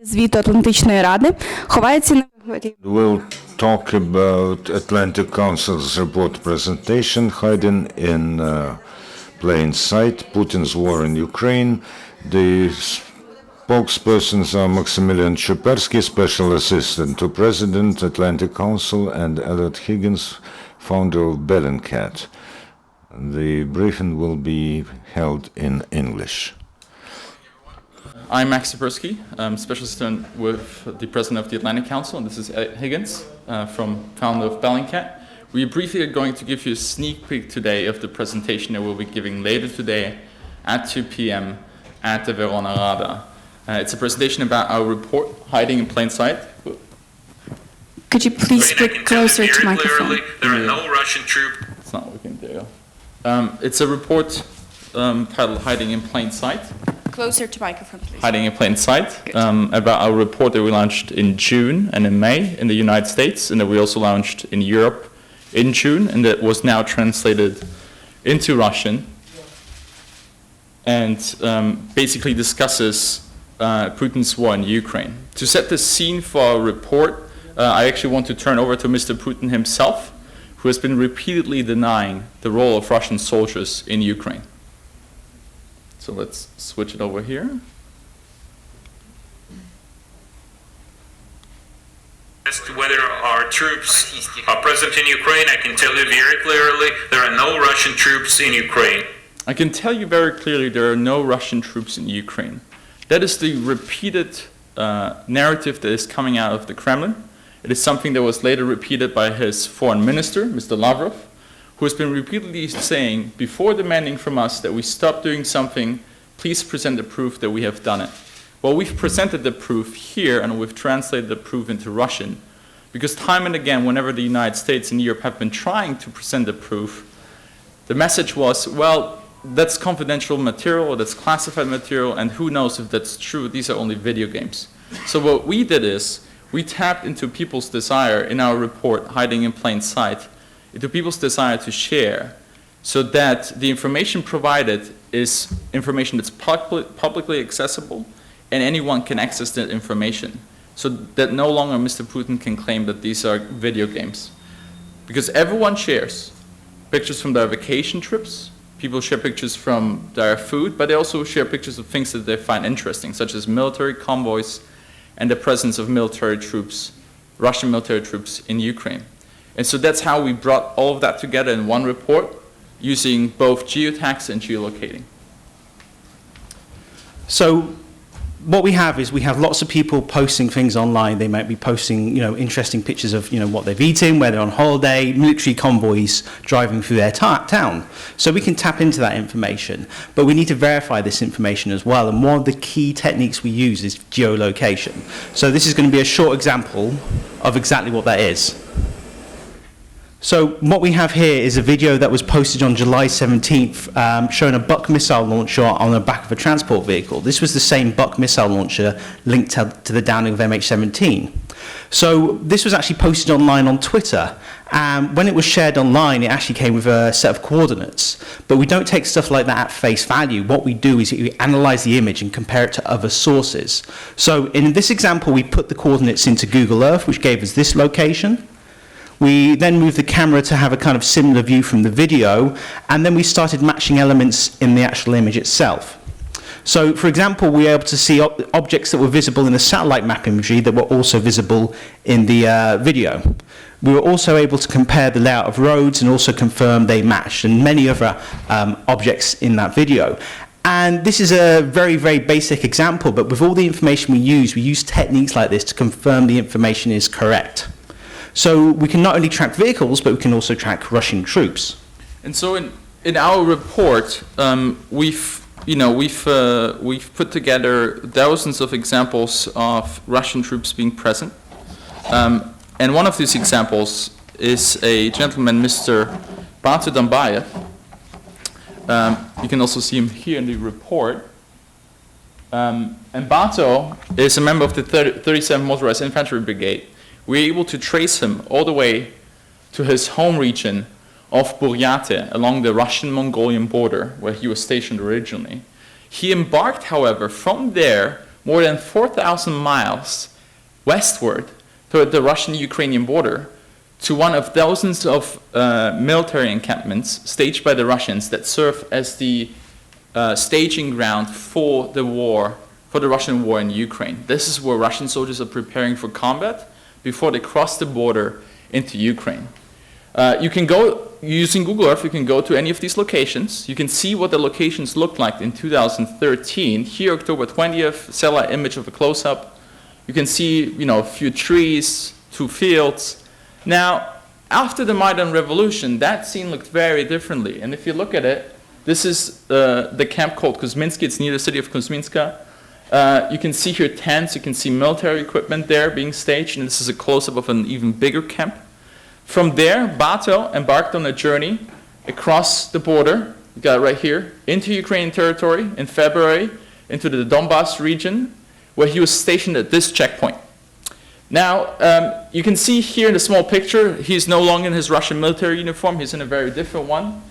Звіту Атлантичної Ради ховається на We'll talk about Atlantic Council's report presentation, hiding in plain sight, Putin's war in Ukraine. The spokespersons are Maksymilian Czuperski, Special Assistant to President, Atlantic Council, and Eliot Higgins, founder of Bellingcat. The briefing will be held in English. I'm Max Czuperski, Special Assistant with the President of the Atlantic Council, and this is Eliot Higgins, founder of Bellingcat. We briefly are going to give you a sneak peek today of the presentation that we'll be giving later today at 2 p.m. at the Verona Rada. It's a presentation about our report, Hiding in Plain Sight. Could you please speak closer to microphone? There are no Russian troops. It's not working, there you go. It's a report titled Hiding in Plain Sight. Closer to microphone, please. Hiding in Plain Sight, about our report that we launched in June and in May in the United States, and that we also launched in Europe in June, and that was now translated into Russian, and basically discusses Putin's war in Ukraine. To set the scene for our report, I actually want to turn over to Mr. Putin himself, who has been repeatedly denying the role of Russian soldiers in Ukraine. So let's switch it over here. As to whether our troops are present in Ukraine, I can tell you very clearly there are no Russian troops in Ukraine. I can tell you very clearly there are no Russian troops in Ukraine. That is the repeated narrative that is coming out of the Kremlin. It is something that was later repeated by his foreign minister, Mr. Lavrov, who has been repeatedly saying, before demanding from us that we stop doing something, please present the proof that we have done it. Well, we've presented the proof here, and we've translated the proof into Russian, because time and again, whenever the United States and Europe have been trying to present the proof, the message was, well, that's confidential material, or that's classified material, and who knows if that's true, these are only video games. So what we did is, we tapped into people's desire in our report, Hiding in Plain Sight, into people's desire to share, so that the information provided is information that's publicly accessible, and anyone can access that information, so that no longer Mr. Putin can claim that these are video games. Because everyone shares pictures from their vacation trips, people share pictures from their food, but they also share pictures of things that they find interesting, such as military convoys and the presence of military troops, Russian military troops in Ukraine. And so that's how we brought all of that together in one report, using both geotags and geolocating. So what we have is we have lots of people posting things online. They might be posting, interesting pictures of, what they've eaten, where they're on holiday, military convoys driving through their town. So we can tap into that information, but we need to verify this information as well. And one of the key techniques we use is geolocation. So this is going to be a short example of exactly what that is. So what we have here is a video that was posted on July 17th showing a Buck missile launcher on the back of a transport vehicle. This was the same Buck missile launcher linked to the downing of MH17. So this was actually posted online on Twitter, and when it was shared online it actually came with a set of coordinates. But we don't take stuff like that at face value. What we do is we analyze the image and compare it to other sources. So in this example we put the coordinates into Google Earth, which gave us this location. We then moved the camera to have a kind of similar view from the video, and then we started matching elements in the actual image itself. So, for example, we were able to see objects that were visible in the satellite map imagery that were also visible in the video. We were also able to compare the layout of roads and also confirm they matched, and many other objects in that video. And this is a very, very basic example, but with all the information we use techniques like this to confirm the information is correct. So we can not only track vehicles, but we can also track Russian troops. And so in our report, we've put together thousands of examples of Russian troops being present. And one of these examples is a gentleman, Mr. Barto Dambayev. You can also see him here in the report. And Barto is a member of the 37th Motorized Infantry Brigade. We're able to trace him all the way to his home region of Buryatia along the Russian-Mongolian border where he was stationed originally. He embarked, however, from there more than 4,000 miles westward toward the Russian-Ukrainian border to one of thousands of military encampments staged by the Russians that serve as the staging ground for the war, for the Russian war in Ukraine. This is where Russian soldiers are preparing for combat before they cross the border into Ukraine. You can go, using Google Earth, you can go to any of these locations. You can see what the locations looked like in 2013. Here, October 20th, satellite image of a close-up. You can see, a few trees, 2 fields. Now, after the Maidan Revolution, that scene looked very differently. And if you look at it, this is the camp called Kuzminski. It's near the city of Kuzminska. You can see here tents. You can see military equipment there being staged. And this is a close-up of an even bigger camp. From there, Bato embarked on a journey across the border, you got it right here, into Ukrainian territory in February, into the Donbass region, where he was stationed at this checkpoint. Now, you can see here in the small picture, he's no longer in his Russian military uniform, he's in a very different one.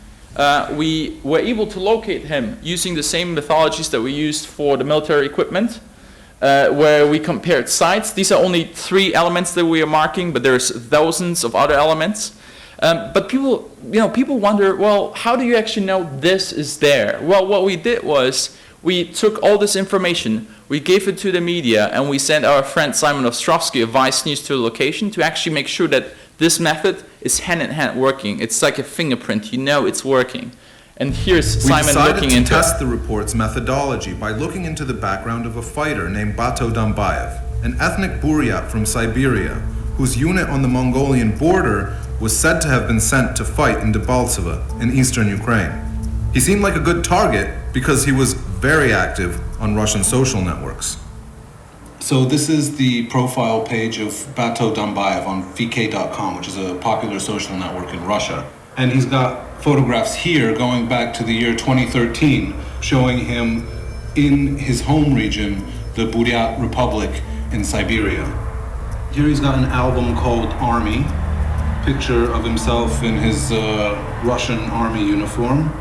We were able to locate him using the same methodologies that we used for the military equipment, where we compared sites. These are only 3 elements that we are marking, but there's thousands of other elements. But people wonder, well, how do you actually know this is there? Well, what we did was we took all this information, we gave it to the media, and we sent our friend Simon Ostrovsky of Vice News to the location to actually make sure that this method is hand-in-hand working. It's like a fingerprint, it's working. And here's Simon looking into it. We decided to test the report's methodology by looking into the background of a fighter named Bato Dambayev, an ethnic Buryat from Siberia, whose unit on the Mongolian border was said to have been sent to fight in Debaltseve in eastern Ukraine. He seemed like a good target because he was very active on Russian social networks. So this is the profile page of Bato Dambayev on vk.com, which is a popular social network in Russia. And he's got photographs here going back to the year 2013, showing him in his home region, the Buryat Republic in Siberia. Here he's got an album called Army, picture of himself in his Russian army uniform.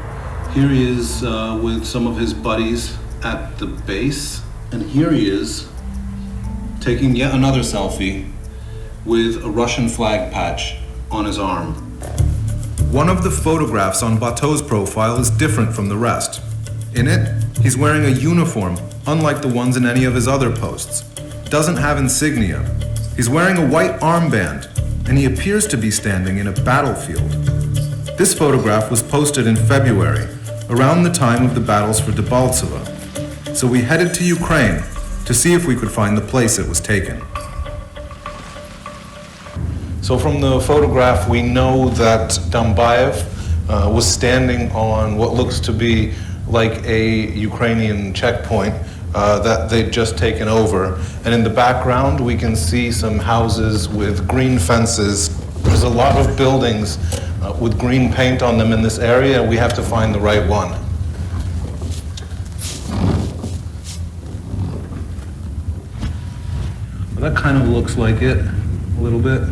Here he is with some of his buddies at the base, and here he is taking yet another selfie with a Russian flag patch on his arm. One of the photographs on Bato's profile is different from the rest. In it, he's wearing a uniform, unlike the ones in any of his other posts. Doesn't have insignia. He's wearing a white armband, and he appears to be standing in a battlefield. This photograph was posted in February, around the time of the battles for Debaltseve. So we headed to Ukraine to see if we could find the place it was taken. So from the photograph, we know that Dambayev was standing on what looks to be like a Ukrainian checkpoint that they'd just taken over. And in the background, we can see some houses with green fences. There's a lot of buildings with green paint on them in this area, and we have to find the right one. Well, that kind of looks like it, a little bit.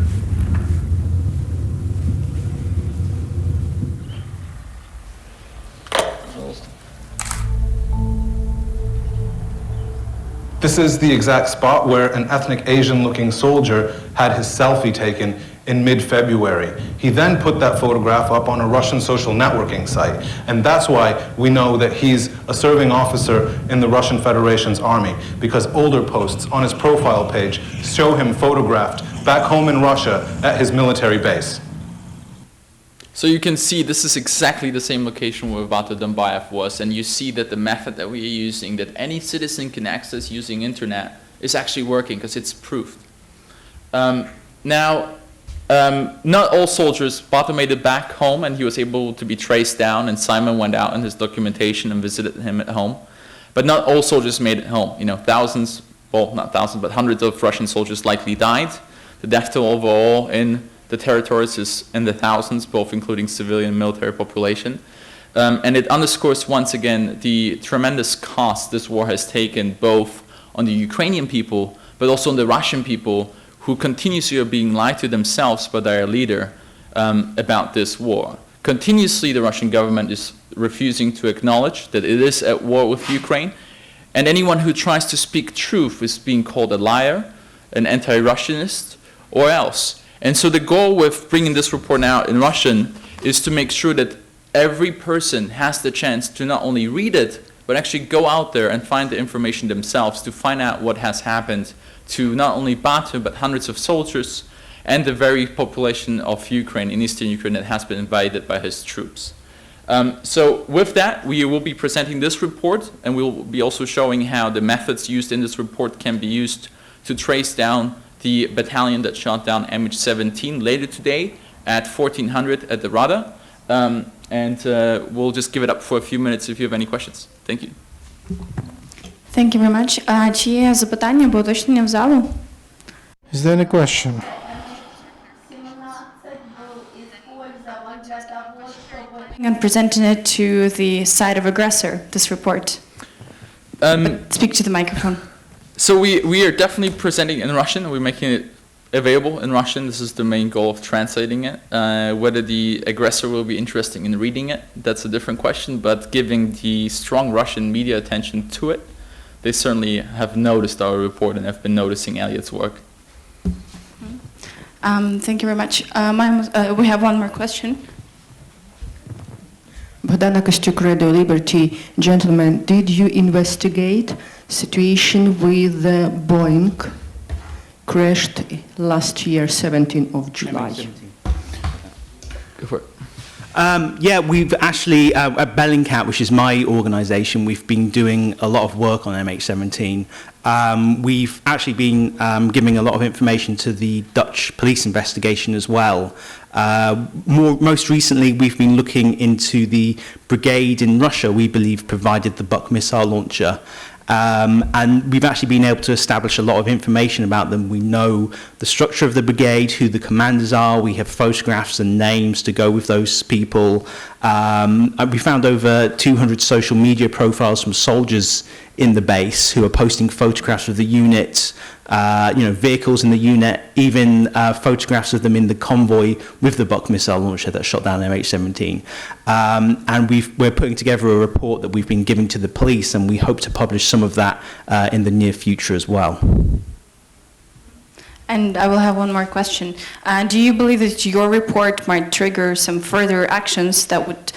This is the exact spot where an ethnic Asian-looking soldier had his selfie taken in mid-February. He then put that photograph up on a Russian social networking site, and that's why we know that he's a serving officer in the Russian Federation's army, because older posts on his profile page show him photographed back home in Russia at his military base. So you can see this is exactly the same location where Bato Dambayev was, and you see that the method that we are using, that any citizen can access using internet, is actually working because it's proved. Not all soldiers, Bato made it back home and he was able to be traced down, and Simon went out in his documentation and visited him at home. But not all soldiers made it home. Thousands, well, not thousands, but hundreds of Russian soldiers likely died. The death toll overall in the territories is in the thousands, both including civilian and military population. And it underscores once again the tremendous cost this war has taken both on the Ukrainian people, but also on the Russian people who continuously are being lied to themselves by their leader about this war. Continuously, the Russian government is refusing to acknowledge that it is at war with Ukraine, And anyone who tries to speak truth is being called a liar, an anti-Russianist, or else. And so the goal with bringing this report out in Russian is to make sure that every person has the chance to not only read it, but actually go out there and find the information themselves to find out what has happened to not only Batu, but hundreds of soldiers and the very population of Ukraine, in eastern Ukraine, that has been invaded by his troops. So with that, we will be presenting this report, and we will be also showing how the methods used in this report can be used to trace down the battalion that shot down MH17 later today at 1400 at the Rada. And we'll just give it up for a few minutes if you have any questions. Thank you. Thank you very much. Чи є запитання або уточнення в залу? Is there any question? And presenting it to the side of aggressor, this report. But speak to the microphone. So we are definitely presenting in Russian. We're making it available in Russian. This is the main goal of translating it. Whether the aggressor will be interested in reading it, that's a different question. But giving the strong Russian media attention to it, they certainly have noticed our report and have been noticing Eliot's work. Thank you very much. We have one more question. Bogdana Kostyuk, Radio Liberty. Gentlemen, did you investigate situation with the Boeing crashed last year, 17th of July? Go for it. Yeah, we've actually, at Bellingcat, which is my organisation, we've been doing a lot of work on MH17. We've actually been giving a lot of information to the Dutch police investigation as well. Most recently, we've been looking into the brigade in Russia we believe provided the Buk missile launcher. And we've actually been able to establish a lot of information about them. We know the structure of the brigade, who the commanders are. We have photographs and names to go with those people. We found over 200 social media profiles from soldiers in the base who are posting photographs of the unit, vehicles in the unit, even photographs of them in the convoy with the Buk missile launcher that shot down MH17. And we're putting together a report that we've been giving to the police, and we hope to publish some of that in the near future as well. And I will have one more question. Do you believe that your report might trigger some further actions that would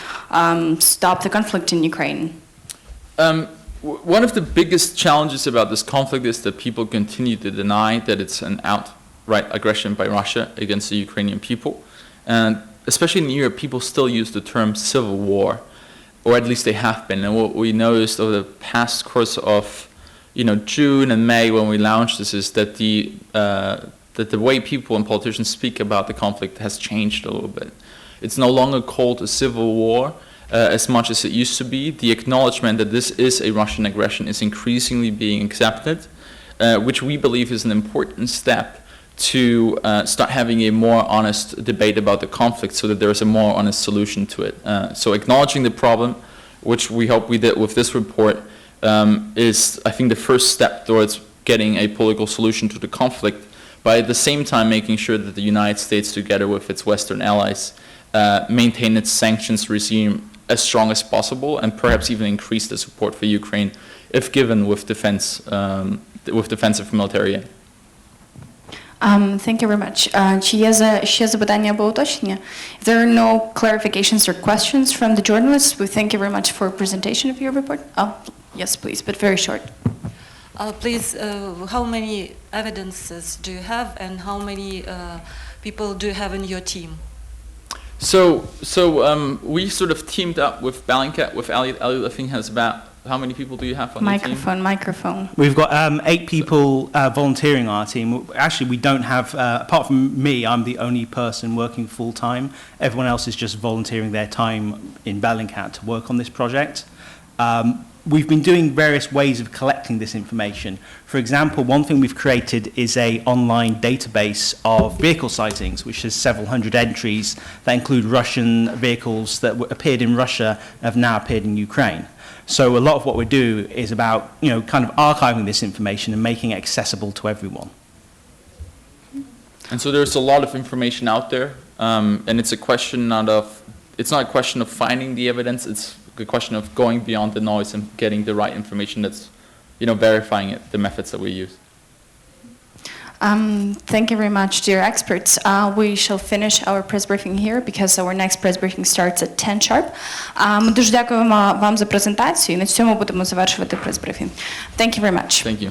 stop the conflict in Ukraine? One of the biggest challenges about this conflict is that people continue to deny that it's an outright aggression by Russia against the Ukrainian people. And especially in Europe, people still use the term civil war, or at least they have been. And what we noticed over the past course of June and May when we launched this is that the way people and politicians speak about the conflict has changed a little bit. It's no longer called a civil war as much as it used to be. The acknowledgement that this is a Russian aggression is increasingly being accepted, which we believe is an important step to start having a more honest debate about the conflict so that there is a more honest solution to it. So acknowledging the problem, which we hope we did with this report, is, I think, the first step towards getting a political solution to the conflict, but at the same time making sure that the United States, together with its Western allies, maintain its sanctions regime as strong as possible and perhaps even increase the support for Ukraine if given with defensive military aid. Thank you very much. Чи є ще запитання або уточнення? If there are no clarifications or questions from the journalists, we thank you very much for presentation of your report. Oh, yes, please, but very short. Please, how many evidences do you have, and how many people do you have in your team? So we sort of teamed up with Bellingcat, with Eliot. Eliot, I think, has about, how many people do you have on the team? Microphone. We've got 8 people volunteering on our team. Actually, we don't have, apart from me, I'm the only person working full-time. Everyone else is just volunteering their time in Bellingcat to work on this project. We've been doing various ways of collecting this information. For example, one thing we've created is an online database of vehicle sightings, which has several hundred entries that include Russian vehicles that appeared in Russia and have now appeared in Ukraine. So a lot of what we do is about, kind of archiving this information and making it accessible to everyone. And so there's a lot of information out there, and it's a question it's not a question of finding the evidence, it's a question of going beyond the noise and getting the right information that's verifying it, the methods that we use. Thank you very much, dear experts. We shall finish our press briefing here because our next press briefing starts at 10 sharp. Ми дуже дякуємо вам за презентацію і на цьому будемо завершувати прес-брифінг. Thank you very much. Thank you.